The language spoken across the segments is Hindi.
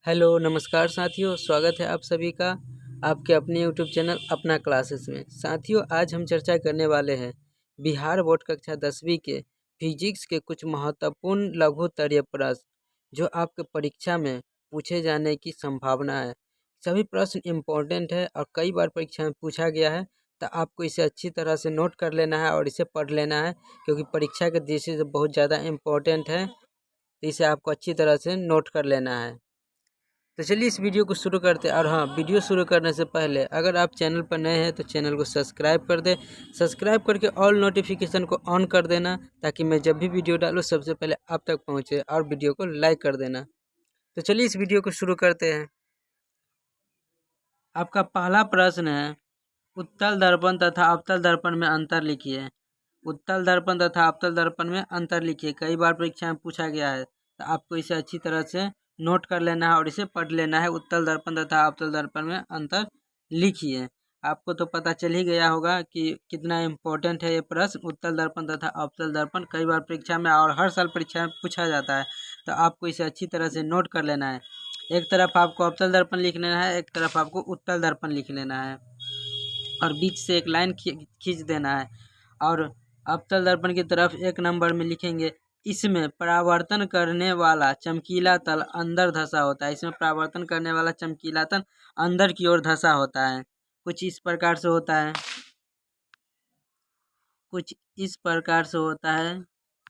हेलो नमस्कार साथियों, स्वागत है आप सभी का आपके अपने यूट्यूब चैनल अपना क्लासेस में। साथियों, आज हम चर्चा करने वाले हैं बिहार बोर्ड कक्षा 10वीं के फिजिक्स के कुछ महत्वपूर्ण लघुत्तरीय प्रश्न जो आपके परीक्षा में पूछे जाने की संभावना है। सभी प्रश्न इम्पोर्टेंट है और कई बार परीक्षा में पूछा गया है, तो आपको इसे अच्छी तरह से नोट कर लेना है और इसे पढ़ लेना है, क्योंकि परीक्षा के दृष्टि से बहुत ज़्यादा इम्पोर्टेंट है। तो इसे आपको अच्छी तरह से नोट कर लेना है। तो चलिए इस वीडियो को शुरू करते हैं। और हाँ, वीडियो शुरू करने से पहले अगर आप चैनल पर नए हैं तो चैनल को सब्सक्राइब कर दें। सब्सक्राइब करके ऑल नोटिफिकेशन को ऑन कर देना, ताकि मैं जब भी वीडियो डालूँ सबसे पहले आप तक पहुँचे, और वीडियो को लाइक कर देना। तो चलिए इस वीडियो को शुरू करते हैं। आपका पहला प्रश्न है, उत्तल दर्पण तथा अवतल दर्पण में अंतर लिखिए। उत्तल दर्पण तथा अवतल दर्पण में अंतर लिखिए। कई बार परीक्षा में पूछा गया है, तो आपको इसे अच्छी तरह से नोट कर लेना है और इसे पढ़ लेना है। उत्तल दर्पण तथा अवतल दर्पण में अंतर लिखिए। आपको तो पता चल ही गया होगा कि कितना इम्पोर्टेंट है ये प्रश्न। उत्तल दर्पण तथा अवतल दर्पण कई बार परीक्षा में और हर साल परीक्षा में पूछा जाता है, तो आपको इसे अच्छी तरह से नोट कर लेना है। एक तरफ आपको अवतल दर्पण लिख लेना है, एक तरफ आपको उत्तल दर्पण लिख लेना है, और बीच से एक लाइन खींच देना है। और अवतल दर्पण की तरफ एक नंबर में लिखेंगे, इसमें परावर्तन करने वाला चमकीला तल अंदर धंसा होता है। इसमें परावर्तन करने वाला चमकीला तल अंदर की ओर धंसा होता है। कुछ इस प्रकार से होता है, कुछ इस प्रकार से होता है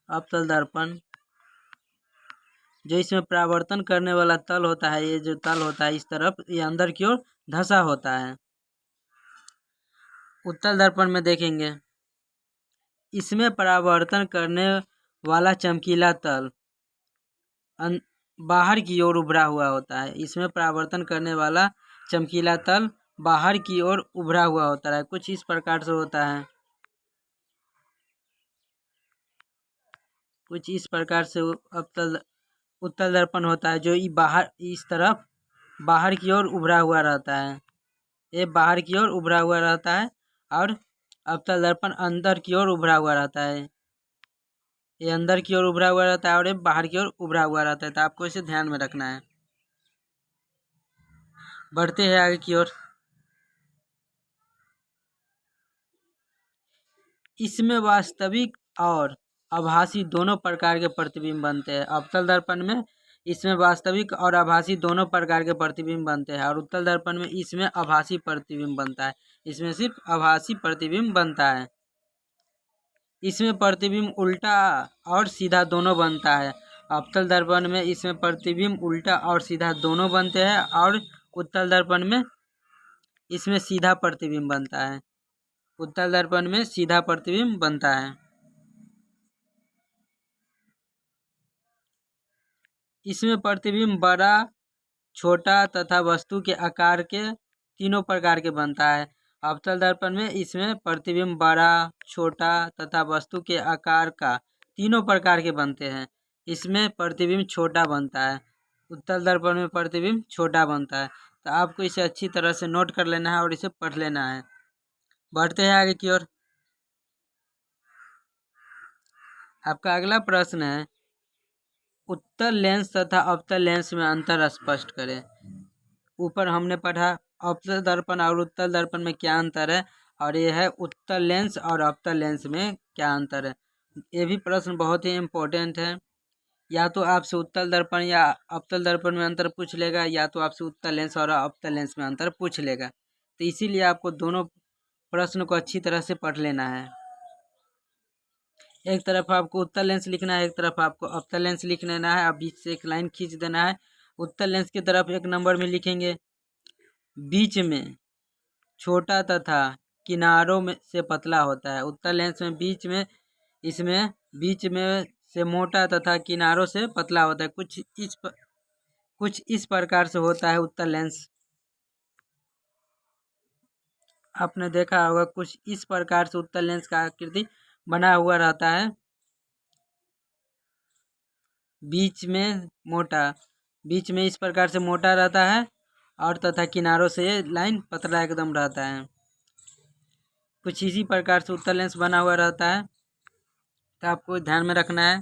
अवतल दर्पण। जो इसमें परावर्तन करने वाला तल होता है, ये जो तल होता है इस तरफ, ये अंदर की ओर धंसा होता है। उत्तल दर्पण में देखेंगे, इसमें परावर्तन करने वाला चमकीला तल बाहर की ओर उभरा हुआ होता है। इसमें परावर्तन करने वाला चमकीला तल बाहर की ओर उभरा हुआ होता है। कुछ इस प्रकार से होता है, कुछ इस प्रकार से उत्तल दर्पण होता है, जो बाहर इस तरफ बाहर की ओर उभरा हुआ रहता है। ये बाहर की ओर उभरा हुआ रहता है, और अवतल दर्पण अंदर की ओर उभरा हुआ रहता है। ये अंदर की ओर उभरा हुआ रहता है और ये बाहर की ओर उभरा हुआ रहता है। तो आपको इसे ध्यान में रखना है। बढ़ते हैं आगे की ओर। इसमें वास्तविक और आभासी दोनों प्रकार के प्रतिबिंब बनते हैं। अवतल दर्पण में इसमें वास्तविक और आभासी दोनों प्रकार के प्रतिबिंब बनते हैं, और उत्तल दर्पण में इसमें आभासी प्रतिबिंब बनता है। इसमें सिर्फ आभासी प्रतिबिंब बनता है। इसमें प्रतिबिंब उल्टा और सीधा दोनों बनता है। अवतल दर्पण में इसमें प्रतिबिंब उल्टा और सीधा दोनों बनते हैं, और उत्तल दर्पण में इसमें सीधा प्रतिबिंब बनता है। उत्तल दर्पण में सीधा प्रतिबिंब बनता है। इसमें प्रतिबिंब बड़ा, छोटा तथा वस्तु के आकार के तीनों प्रकार के बनता है। अवतल दर्पण में इसमें प्रतिबिंब बड़ा, छोटा तथा वस्तु के आकार का तीनों प्रकार के बनते हैं। इसमें प्रतिबिंब छोटा बनता है। उत्तल दर्पण में प्रतिबिंब छोटा बनता है। तो आपको इसे अच्छी तरह से नोट कर लेना है और इसे पढ़ लेना है। बढ़ते हैं आगे की ओर। आपका अगला प्रश्न है, उत्तल लेंस तथा अवतल लेंस में अंतर स्पष्ट करें। ऊपर हमने पढ़ा अवतल दर्पण और उत्तल दर्पण में क्या अंतर है, और ये है उत्तल लेंस और अवतल लेंस में क्या अंतर है। ये भी प्रश्न बहुत ही इम्पोर्टेंट है। या तो आपसे उत्तल दर्पण या अवतल दर्पण में अंतर पूछ लेगा, या तो आपसे उत्तल लेंस और अवतल लेंस में अंतर पूछ लेगा। तो इसीलिए आपको दोनों प्रश्न को अच्छी तरह से पढ़ लेना है। एक तरफ आपको उत्तल लेंस लिखना है, एक तरफ आपको अवतल लेंस लिख लेना है। अब बीच से एक लाइन खींच देना है। उत्तल लेंस की तरफ एक नंबर में लिखेंगे, बीच में छोटा तथा किनारों में से पतला होता है। उत्तल लेंस में बीच में इसमें बीच में से मोटा तथा किनारों से पतला होता है। कुछ इस प्रकार से होता है उत्तल लेंस। आपने देखा होगा कुछ इस प्रकार से उत्तल लेंस का आकृति बना हुआ रहता है। बीच में मोटा, बीच में इस प्रकार से मोटा रहता है, और तथा किनारों से ये लाइन पतला एकदम रहता है। कुछ इसी प्रकार से उत्तल लेंस बना हुआ रहता है। तो आपको ध्यान में रखना है।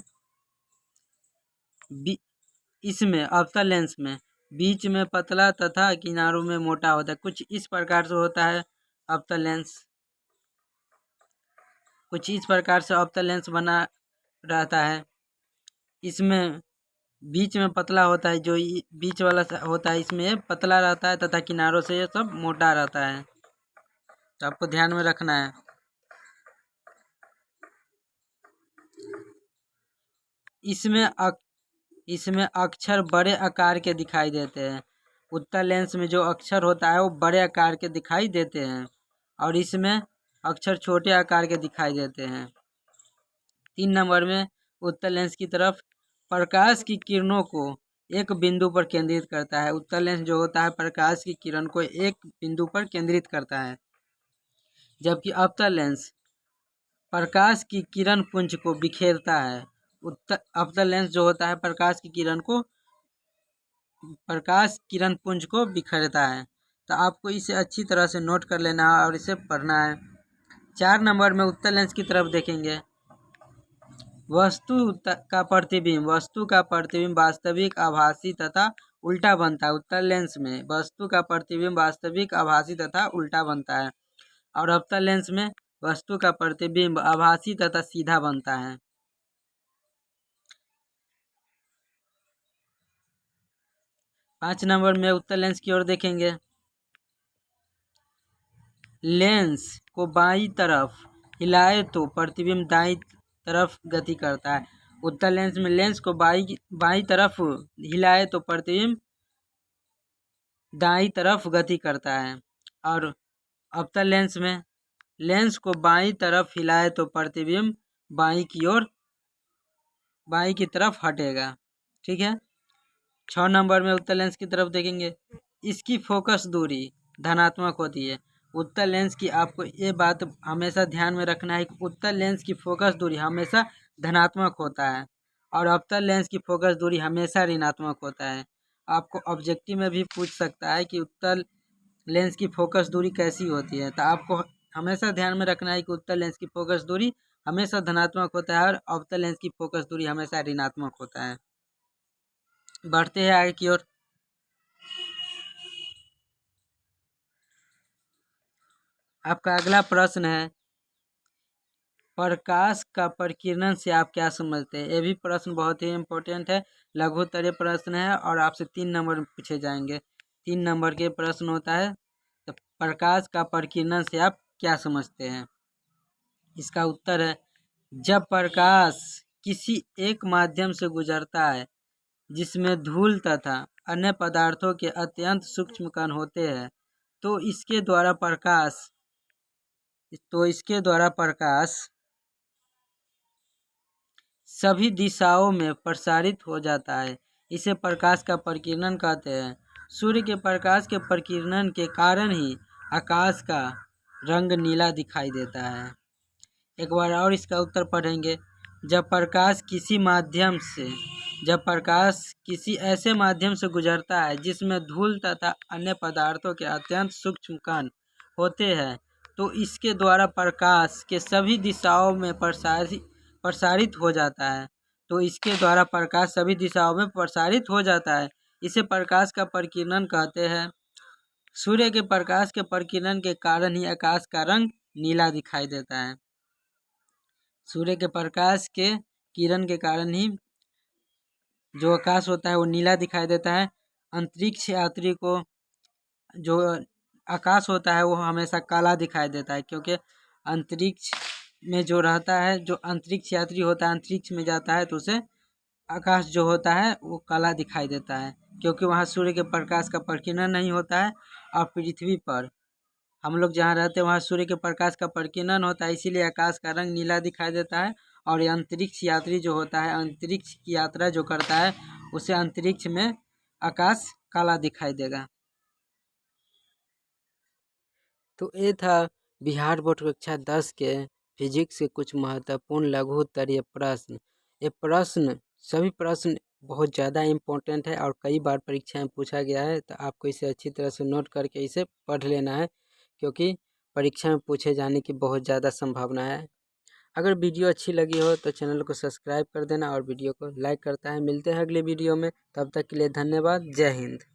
इसमें अवतल लेंस में बीच में पतला तथा किनारों में मोटा होता है। कुछ इस प्रकार से होता है अवतल लेंस, कुछ इस प्रकार से अवतल लेंस बना रहता है। इसमें बीच में पतला होता है, जो बीच वाला होता है इसमें ये पतला रहता है तथा किनारों से ये सब मोटा रहता है। तो आपको ध्यान में रखना है। इसमें अक्षर बड़े आकार के दिखाई देते हैं। उत्तल लेंस में जो अक्षर होता है वो बड़े आकार के दिखाई देते हैं और इसमें अक्षर छोटे आकार के दिखाई देते हैं। 3 नंबर में उत्तल लेंस की तरफ प्रकाश की किरणों को एक बिंदु पर केंद्रित करता है। उत्तल लेंस जो होता है प्रकाश की किरण को एक बिंदु पर केंद्रित करता है, जबकि अवतल लेंस प्रकाश की किरण पुंज को बिखेरता है। अवतल लेंस जो होता है प्रकाश किरण पुंज को बिखेरता है। तो आपको इसे अच्छी तरह से नोट कर लेना है और इसे पढ़ना है। 4 नंबर में उत्तल लेंस की तरफ देखेंगे। वस्तु का प्रतिबिंब वास्तविक, आभासी तथा उल्टा बनता है। उत्तल लेंस में वस्तु का प्रतिबिंब वास्तविक, आभासी तथा उल्टा बनता है और अवतल लेंस में वस्तु का प्रतिबिंब आभासी तथा सीधा बनता है। 5 नंबर में उत्तल लेंस की ओर देखेंगे। लेंस को बाईं तरफ हिलाए तो प्रतिबिंब दाईं तरफ गति करता है। उत्तल लेंस में लेंस को बाईं तरफ हिलाए तो प्रतिबिंब दाईं तरफ गति करता है और अवतल लेंस में लेंस को बाईं तरफ हिलाए तो प्रतिबिंब बाईं की तरफ हटेगा। ठीक है। 6 नंबर में उत्तल लेंस की तरफ देखेंगे। इसकी फोकस दूरी धनात्मक होती है। उत्तल लेंस की आपको ये बात हमेशा ध्यान में रखना है कि उत्तल लेंस की फोकस दूरी हमेशा धनात्मक होता है और अवतल लेंस की फोकस दूरी हमेशा ऋणात्मक होता है। आपको ऑब्जेक्टिव में भी पूछ सकता है कि उत्तल लेंस की फोकस दूरी कैसी होती है, तो आपको हमेशा ध्यान में रखना है कि उत्तल लेंस की फोकस दूरी हमेशा धनात्मक होता है और अवतल लेंस की फोकस दूरी हमेशा ऋणात्मक होता है। बढ़ते हैं आगे की ओर। आपका अगला प्रश्न है, प्रकाश का प्रकीर्णन से आप क्या समझते हैं। ये भी प्रश्न बहुत ही इम्पोर्टेंट है, लघु उत्तरीय प्रश्न है और आपसे 3 नंबर में पूछे जाएंगे। 3 नंबर के प्रश्न होता है, तो प्रकाश का प्रकीर्णन से आप क्या समझते हैं। इसका उत्तर है, जब प्रकाश किसी एक माध्यम से गुजरता है जिसमें धूल तथा अन्य पदार्थों के अत्यंत सूक्ष्म कण होते हैं तो इसके द्वारा प्रकाश सभी दिशाओं में प्रसारित हो जाता है। इसे प्रकाश का प्रकीर्णन कहते हैं। सूर्य के प्रकाश के प्रकीर्णन के कारण ही आकाश का रंग नीला दिखाई देता है। एक बार और इसका उत्तर पढ़ेंगे। जब प्रकाश किसी ऐसे माध्यम से गुजरता है जिसमें धूल तथा अन्य पदार्थों के अत्यंत सूक्ष्म कण होते हैं तो इसके द्वारा प्रकाश के सभी दिशाओं में प्रसारित हो जाता है। इसे प्रकाश का प्रकीर्णन कहते हैं। सूर्य के प्रकाश के प्रकीर्णन के कारण ही आकाश का रंग नीला दिखाई देता है। सूर्य के प्रकाश के किरण के कारण ही जो आकाश होता है वो नीला दिखाई देता है। अंतरिक्ष यात्री को जो आकाश होता है वो हमेशा काला दिखाई देता है, क्योंकि अंतरिक्ष में जो रहता है, जो अंतरिक्ष यात्री होता है, अंतरिक्ष में जाता है तो उसे आकाश जो होता है वो काला दिखाई देता है, क्योंकि वहाँ सूर्य के प्रकाश का प्रकीर्णन नहीं होता है। और पृथ्वी पर हम लोग जहाँ रहते हैं वहाँ सूर्य के प्रकाश का प्रकीर्णन होता है, इसीलिए आकाश का रंग नीला दिखाई देता है। और ये अंतरिक्ष यात्री जो होता है, अंतरिक्ष की यात्रा जो करता है, उसे अंतरिक्ष में आकाश काला दिखाई देगा। तो ये था बिहार बोर्ड कक्षा 10 के फिजिक्स के कुछ महत्वपूर्ण लघु उत्तरीय प्रश्न। ये सभी प्रश्न बहुत ज़्यादा इम्पोर्टेंट है और कई बार परीक्षा में पूछा गया है, तो आपको इसे अच्छी तरह से नोट करके इसे पढ़ लेना है, क्योंकि परीक्षा में पूछे जाने की बहुत ज़्यादा संभावना है। अगर वीडियो अच्छी लगी हो तो चैनल को सब्सक्राइब कर देना और वीडियो को लाइक करता है। मिलते हैं अगले वीडियो में, तब तक के लिए धन्यवाद। जय हिंद।